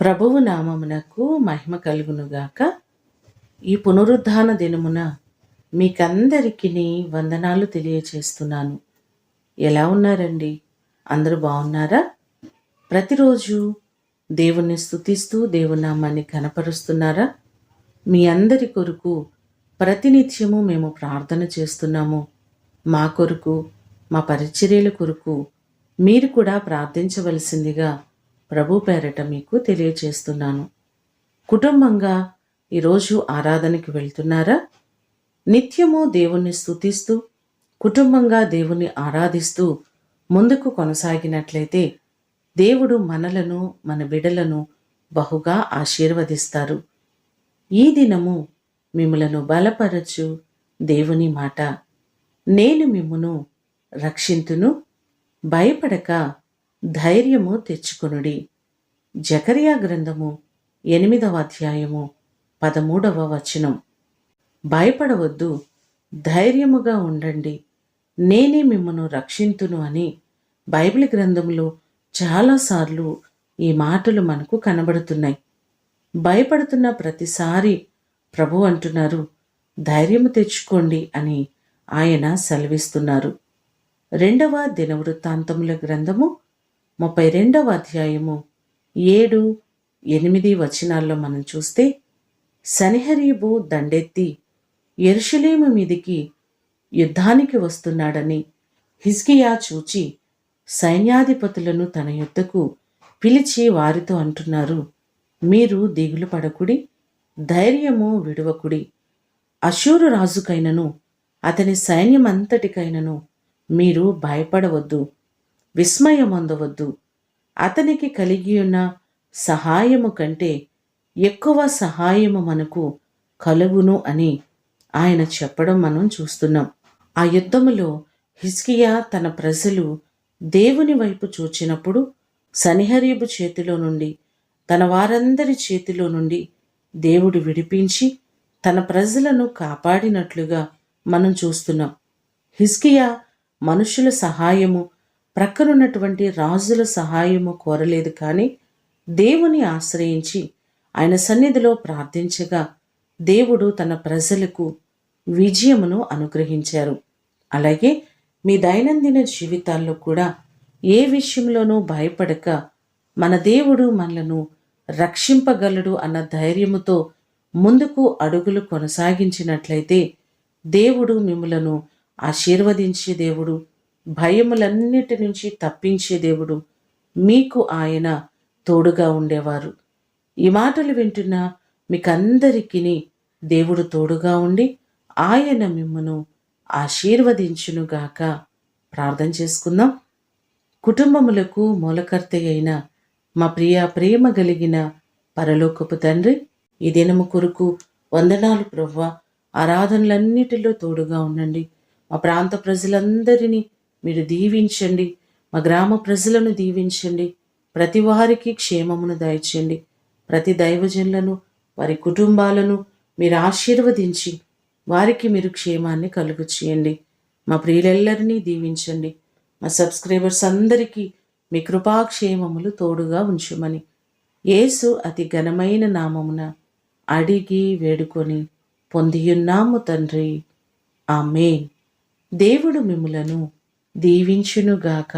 ప్రభువు నామమునకు మహిమ కలుగునుగాక. ఈ పునరుద్ధాన దినమున మీకందరికీ వందనాలు తెలియచేస్తున్నాను. ఎలా ఉన్నారండి? అందరూ బాగున్నారా? ప్రతిరోజు దేవుణ్ణి స్తుతిస్తూ దేవుని నామాన్ని ఘనపరుస్తున్నారా? మీ అందరి కొరకు ప్రతినిత్యము మేము ప్రార్థన చేస్తున్నాము. మా కొరకు, మా పరిచర్యల కొరకు మీరు కూడా ప్రార్థించవలసిందిగా ప్రభు పేరట మీకు తెలియచేస్తున్నాను. కుటుంబంగా ఈరోజు ఆరాధనకి వెళ్తున్నారా? నిత్యము దేవుణ్ణి స్తుతిస్తూ కుటుంబంగా దేవుణ్ణి ఆరాధిస్తూ ముందుకు కొనసాగినట్లయితే దేవుడు మనలను, మన బిడలను బహుగా ఆశీర్వదిస్తారు. ఈ దినము మిమ్ములను బలపరచు దేవుని మాట, నేను మిమ్మును రక్షింతును, భయపడక ధైర్యము తెచ్చుకొనుడి. జకరియా గ్రంథము 8వ అధ్యాయము 13వ వచనం. భయపడవద్దు, ధైర్యముగా ఉండండి, నేనే మిమ్మను రక్షింతును అని బైబిల్ గ్రంథంలో చాలాసార్లు ఈ మాటలు మనకు కనబడుతున్నాయి. భయపడుతున్న ప్రతిసారి ప్రభు అంటున్నారు, ధైర్యము తెచ్చుకోండి అని ఆయన సెలవిస్తున్నారు. 2వ దినవృత్తాంతముల గ్రంథము 32వ అధ్యాయము 7, 8 వచనాల్లో మనం చూస్తే, సన్హెరీబు దండెత్తి యెరూషలేము మీదికి యుద్ధానికి వస్తున్నాడని హిజ్కియా చూచి సైన్యాధిపతులను తన యుద్ధకు పిలిచి వారితో అంటున్నారు, మీరు దిగులు పడకుడి, ధైర్యము విడువకుడి. అషూరు రాజుకైనను అతని సైన్యమంతటికైనను మీరు భయపడవద్దు, విస్మయమొందవద్దు. అతనికి కలిగియున్న సహాయము కంటే ఎక్కువ సహాయము మనకు కలుగును అని ఆయన చెప్పడం మనం చూస్తున్నాం. ఆ యుద్ధములో హిజ్కియా తన ప్రజలు దేవుని వైపు చూచినప్పుడు సన్హెరీబు చేతిలో నుండి, తన వారందరి చేతిలో నుండి దేవుడు విడిపించి తన ప్రజలను కాపాడినట్లుగా మనం చూస్తున్నాం. హిజ్కియా మనుషుల సహాయము, ప్రక్కనున్నటువంటి రాజుల సహాయము కోరలేదు, కానీ దేవుని ఆశ్రయించి ఆయన సన్నిధిలో ప్రార్థించగా దేవుడు తన ప్రజలకు విజయమును అనుగ్రహించారు. అలాగే మీ దైనందిన జీవితాల్లో కూడా ఏ విషయంలోనూ భయపడక మన దేవుడు మనలను రక్షింపగలడు అన్న ధైర్యముతో ముందుకు అడుగులు కొనసాగించినట్లయితే దేవుడు మిమ్ములను ఆశీర్వదించే దేవుడు, భయములన్నిటి నుంచి తప్పించే దేవుడు, మీకు ఆయన తోడుగా ఉండేవారు. ఈ మాటలు వింటున్న మీకందరికీ దేవుడు తోడుగా ఉండి ఆయన మిమ్మును ఆశీర్వదించునుగాక. ప్రార్థన చేసుకుందాం. కుటుంబములకు మూలకర్త అయిన మా ప్రేమ కలిగిన పరలోకపు తండ్రి, ఈ దినము కొరకు వందనాలు ప్రభువా. ఆరాధనలన్నిటిలో తోడుగా ఉండండి. మా ప్రాంత ప్రజలందరినీ మీరు దీవించండి, మా గ్రామ ప్రజలను దీవించండి, ప్రతి వారికి క్షేమమును దయచేయండి. ప్రతి దైవజనులను, వారి కుటుంబాలను మీరు ఆశీర్వదించి వారికి మీరు క్షేమాన్ని కలుగు చేయండి. మా ప్రియులెల్లరినీ దీవించండి. మా సబ్స్క్రైబర్స్ అందరికీ మీ కృపాక్షేమములు తోడుగా ఉంచుమని యేసు అతి ఘనమైన నామమున అడిగి వేడుకొని పొందియున్నాము తండ్రి, ఆమేన్. దేవుడు మిమ్ములను దీవించునుగాక.